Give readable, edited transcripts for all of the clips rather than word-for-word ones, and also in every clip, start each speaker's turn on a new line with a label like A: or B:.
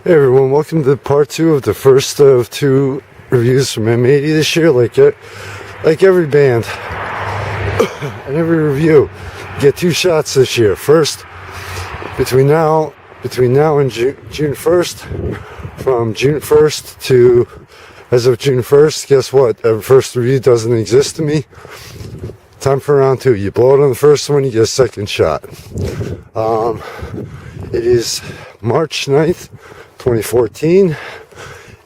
A: Hey everyone, welcome to part 2 of the first of 2 reviews from M80 this year. Like every band and every review, you get 2 shots this year. First, between now and June 1st, from June 1st to as of June 1st, guess what? The first review doesn't exist to me. Time for round 2. You blow it on the first one, you get a second shot. It is March 9th, 2014,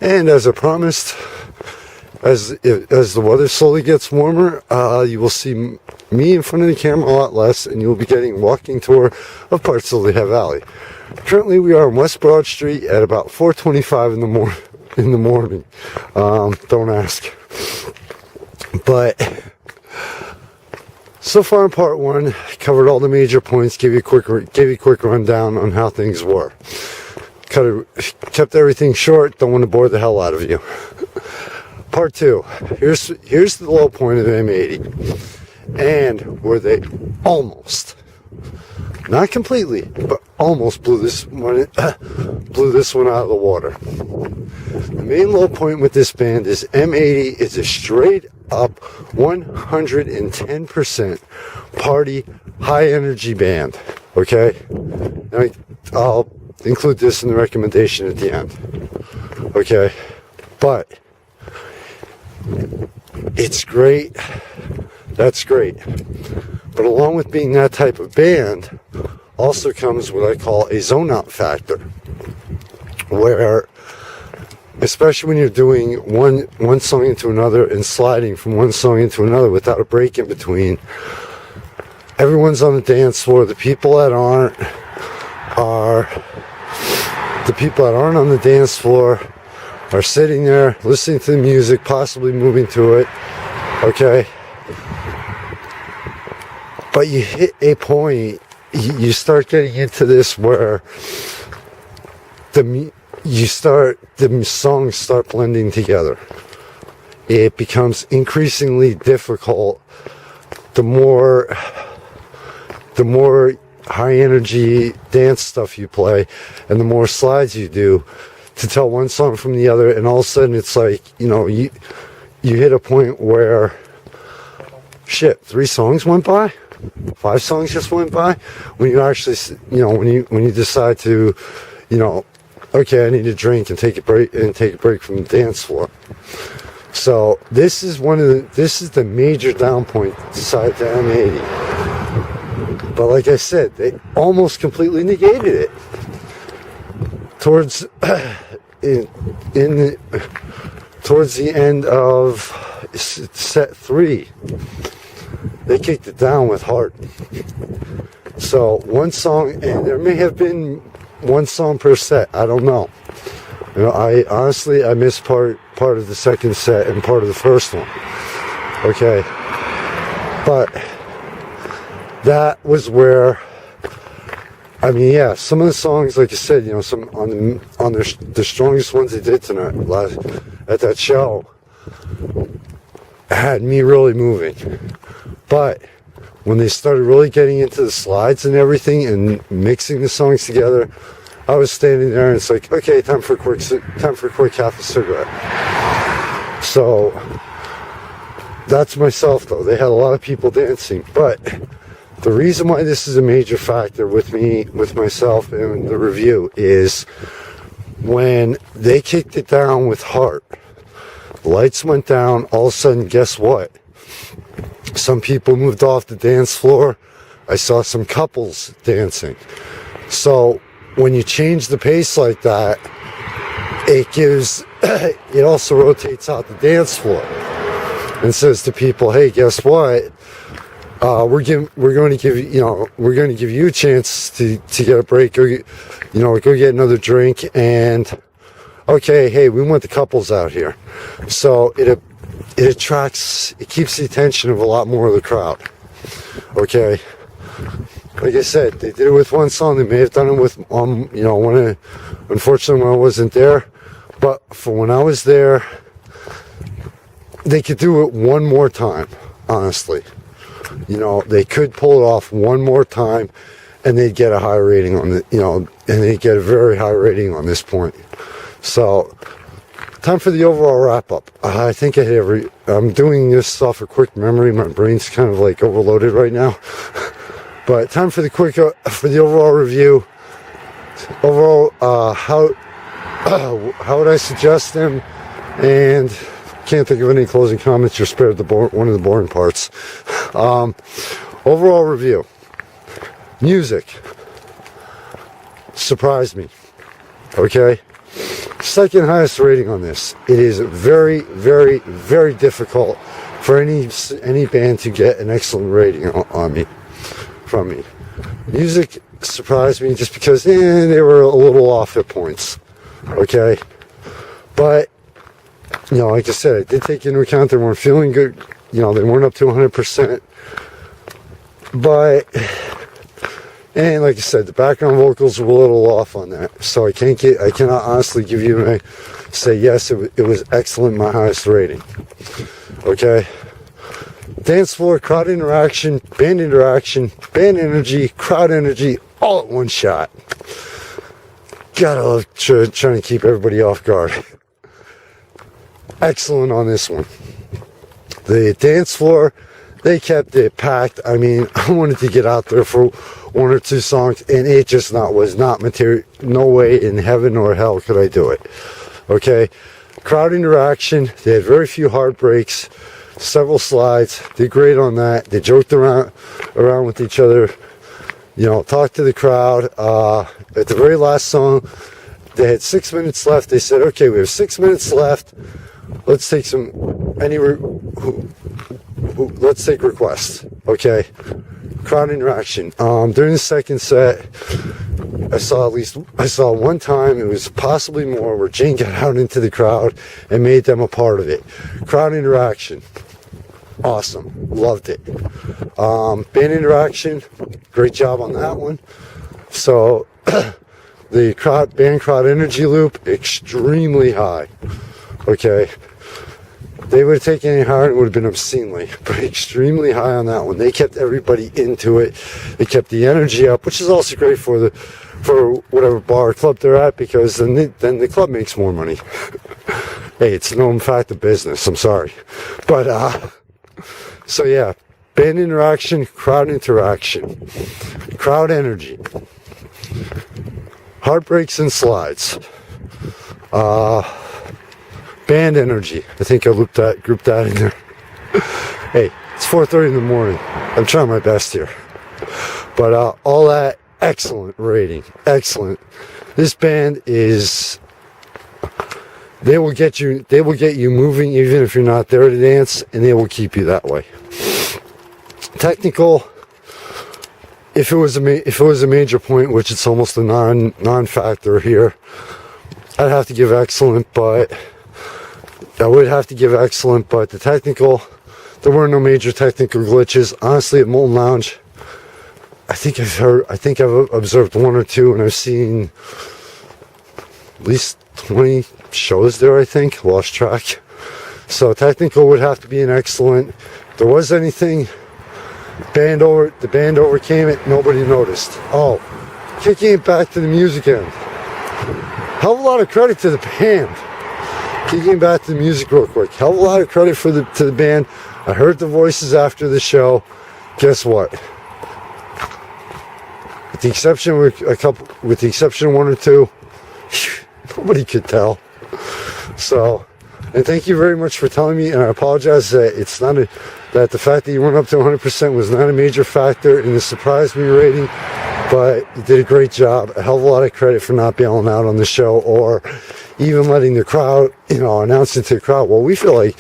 A: and as I promised, as the weather slowly gets warmer, you will see me in front of the camera a lot less, and you will be getting a walking tour of parts of Lehigh Valley. Currently, we are on West Broad Street at about 4:25 in the morning. Don't ask. But so far in part 1, covered all the major points, gave you a quick rundown on how things were. Kept everything short, don't want to bore the hell out of you. Part 2, here's the low point of M80, and where they almost, not completely, but almost blew this one out of the water. The main low point with this band is M80 is a straight up 110% party, high energy band. Okay, now I'll include this in the recommendation at the end. Okay, but it's great. That's great. But along with being that type of band, also comes what I call a zone out factor, where, especially when you're doing one song into another and sliding from one song into another without a break in between, everyone's on the dance floor. The people that aren't on the dance floor are sitting there listening to the music, possibly moving to it. Okay, but you hit a point, you start getting into this where the songs start blending together. It becomes increasingly difficult the more high energy dance stuff you play and the more slides you do to tell one song from the other, and all of a sudden it's like, you hit a point where 3 songs went by, 5 songs just went by, when you actually, when you decide to, okay, I need a drink and take a break from the dance floor. So this is the major down point side to M80. But like I said, they almost completely negated it. Towards the end of set 3, they kicked it down with heart. So one song, and there may have been one song per set, I don't know. I honestly missed part of the second set and part of the first one. Okay, but that was where, some of the songs, like I said, some on the strongest ones they did tonight at that show had me really moving. But when they started really getting into the slides and everything and mixing the songs together, I was standing there and it's like, okay, time for a quick half a cigarette. So that's myself though. They had a lot of people dancing, but the reason why this is a major factor with myself and the review is when they kicked it down with heart, lights went down, all of a sudden, guess what? Some people moved off the dance floor. I saw some couples dancing. So when you change the pace like that, it also rotates out the dance floor and says to people, hey, guess what? We're going to give you a chance to get a break, go get another drink, and okay, hey, we want the couples out here. So it keeps the attention of a lot more of the crowd. Okay, like I said, they did it with one song. They may have done it with unfortunately when I wasn't there, but for when I was there, they could do it one more time. Honestly. They could pull it off one more time and they'd get a high rating on the, and they'd get a very high rating on this point. So, time for the overall wrap up. I think I hit I'm doing this off a quick memory. My brain's kind of like overloaded right now. But time for the overall review. Overall, how would I suggest them? And can't think of any closing comments. You're spared one of the boring parts. Overall review. Music surprised me. Okay, second highest rating on this. It is very, very, very difficult for any band to get an excellent rating from me. Music surprised me just because they were a little off at points. Okay, but like I said, I did take into account they weren't feeling good. They weren't up to 100%. But and like I said, the background vocals were a little off on that. So I cannot honestly give you say yes, it was excellent, my highest rating. Okay. Dance floor, crowd interaction, band energy, crowd energy, all at one shot. Gotta love trying to keep everybody off guard. Excellent on this one. The dance floor, they kept it packed. I mean, I wanted to get out there for one or two songs, and it just was not material. No way in heaven or hell could I do it. Okay, crowd interaction. They had very few heartbreaks, several slides. Did great on that. They joked around with each other. Talked to the crowd. At the very last song, they had 6 minutes left. They said, "Okay, we have 6 minutes left. Let's take let's take requests." Okay. Crowd interaction. During the second set, I saw one time, it was possibly more, where Jane got out into the crowd and made them a part of it. Crowd interaction. Awesome. Loved it. Band interaction. Great job on that one. So, the band crowd energy loop, extremely high. Okay. They would have taken any higher, it would have been obscenely, but extremely high on that one. They kept everybody into it. They kept the energy up, which is also great for whatever bar or club they're at, because then the club makes more money. Hey, it's a known fact of business. I'm sorry, but so yeah, band interaction, crowd energy, heartbreaks and slides. Band energy. I think I grouped that in there. Hey, it's 4:30 in the morning. I'm trying my best here. But all that, excellent rating. Excellent. This band they will get you moving even if you're not there to dance, and they will keep you that way. Technical, if it was a major point, which it's almost a non-factor here, I'd have to give excellent, but the technical, there were no major technical glitches. Honestly, at Molten Lounge, I think I've observed one or two, and I've seen at least 20 shows there, I think. Lost track. So technical would have to be an excellent. If there was anything, the band overcame it, nobody noticed. Oh, kicking it back to the music end. Hell of a lot of credit to the band. Kicking back to the music real quick. Hell of a lot of credit to the band. I heard the voices after the show. Guess what? With the exception of one or two, nobody could tell. So, and thank you very much for telling me. And I apologize that that the fact that you weren't up to 100% was not a major factor in the surprise me rating. But you did a great job. A hell of a lot of credit for not bailing out on the show, or even letting the crowd, announcing to the crowd, well, we feel like,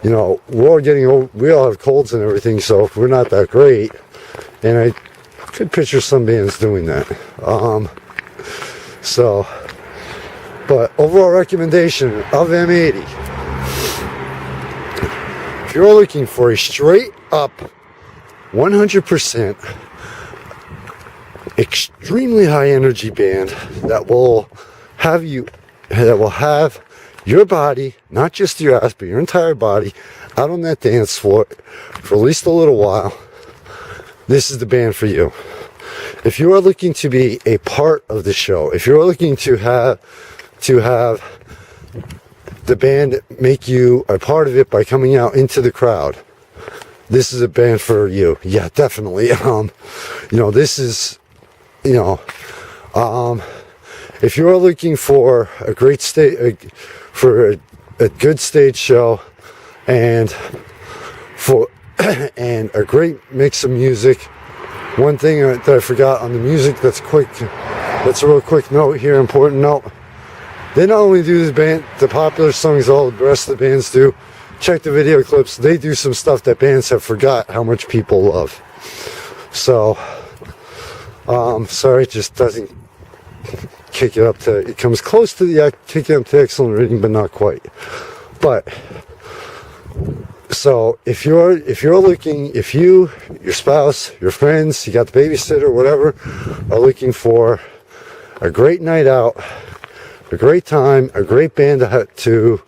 A: we all have colds and everything, so we're not that great. And I could picture some bands doing that. But overall recommendation of M80. If you're looking for a straight up 100% extremely high energy band that will have your body, not just your ass, but your entire body out on that dance floor for at least a little while, this is the band for you. if you are looking to be a part of the show, if you're looking to have the band make you a part of it by coming out into the crowd, this is a band for you. Yeah, definitely. This is, if you're looking for a great a good stage show and for and a great mix of music. One thing that I forgot on the music that's a real quick note here, important note. They not only do the popular songs all the rest of the bands do, check the video clips, they do some stuff that bands have forgot how much people love. So, sorry, it just doesn't kick it up to, it comes close to kicking up to excellent rating, but not quite. But, so if you, your spouse, your friends, you got the babysitter, whatever, are looking for a great night out, a great time, a great band to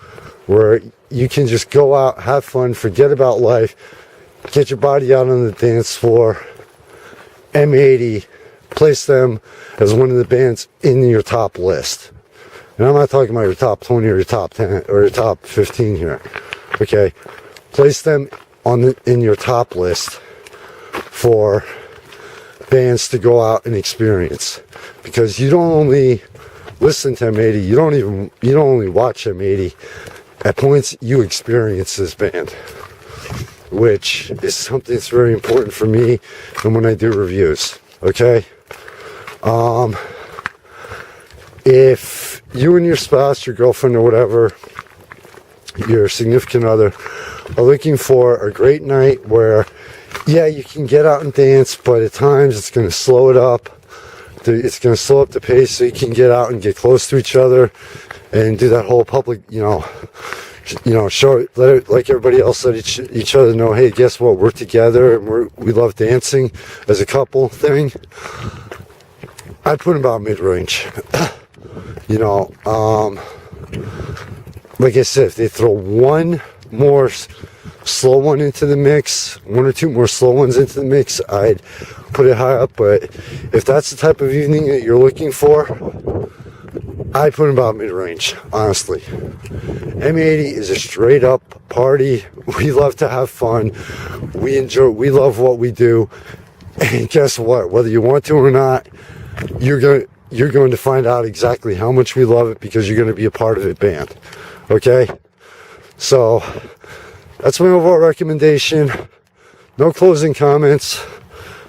A: where you can just go out, have fun, forget about life, get your body out on the dance floor, M80, place them as one of the bands in your top list. And I'm not talking about your top 20 or your top 10 or your top 15 here. Okay, place them in your top list for bands to go out and experience, because you don't only listen to M80, you don't only watch M80. At points you experience this band, which is something that's very important for me and when I do reviews. Okay, if you and your spouse, your girlfriend or whatever, your significant other, are looking for a great night where, yeah, you can get out and dance, but at times it's going to slow it up. It's going to slow up the pace so you can get out and get close to each other and do that whole public, show, like everybody else, let each other know, hey, guess what, we're together and we love dancing as a couple thing. I'd put them about mid-range. Like I said, if they throw one more slow one into the mix, one or two more slow ones into the mix, I'd put it high up. But if that's the type of evening that you're looking for, I put them about mid-range, honestly. M80 is a straight up party. We love to have fun. We love what we do. And guess what? Whether you want to or not, you're going to find out exactly how much we love it, because you're going to be a part of it band. Okay? So, that's my overall recommendation. No closing comments.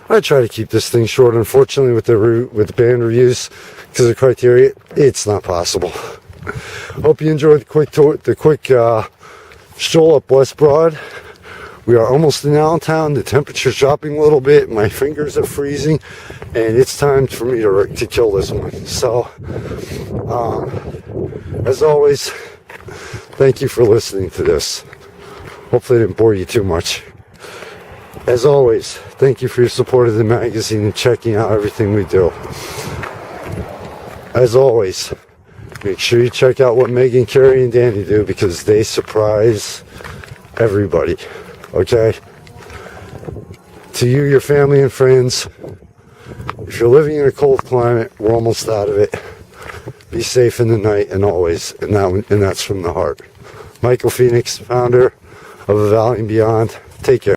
A: I try to keep this thing short, unfortunately, with the band reviews, because of criteria, it's not possible. Hope you enjoyed the quick stroll up West Broad. We are almost in Allentown. The temperature's dropping a little bit. My fingers are freezing, and it's time for me to kill this one. So, as always, thank you for listening to this. Hopefully I didn't bore you too much. As always, thank you for your support of the magazine and checking out everything we do. As always, make sure you check out what Megan, Carrie, and Danny do, because they surprise everybody. Okay? To you, your family, and friends, if you're living in a cold climate, we're almost out of it. Be safe in the night and always, and that's from the heart. Michael Phoenix, founder of A Valley and Beyond. Take care.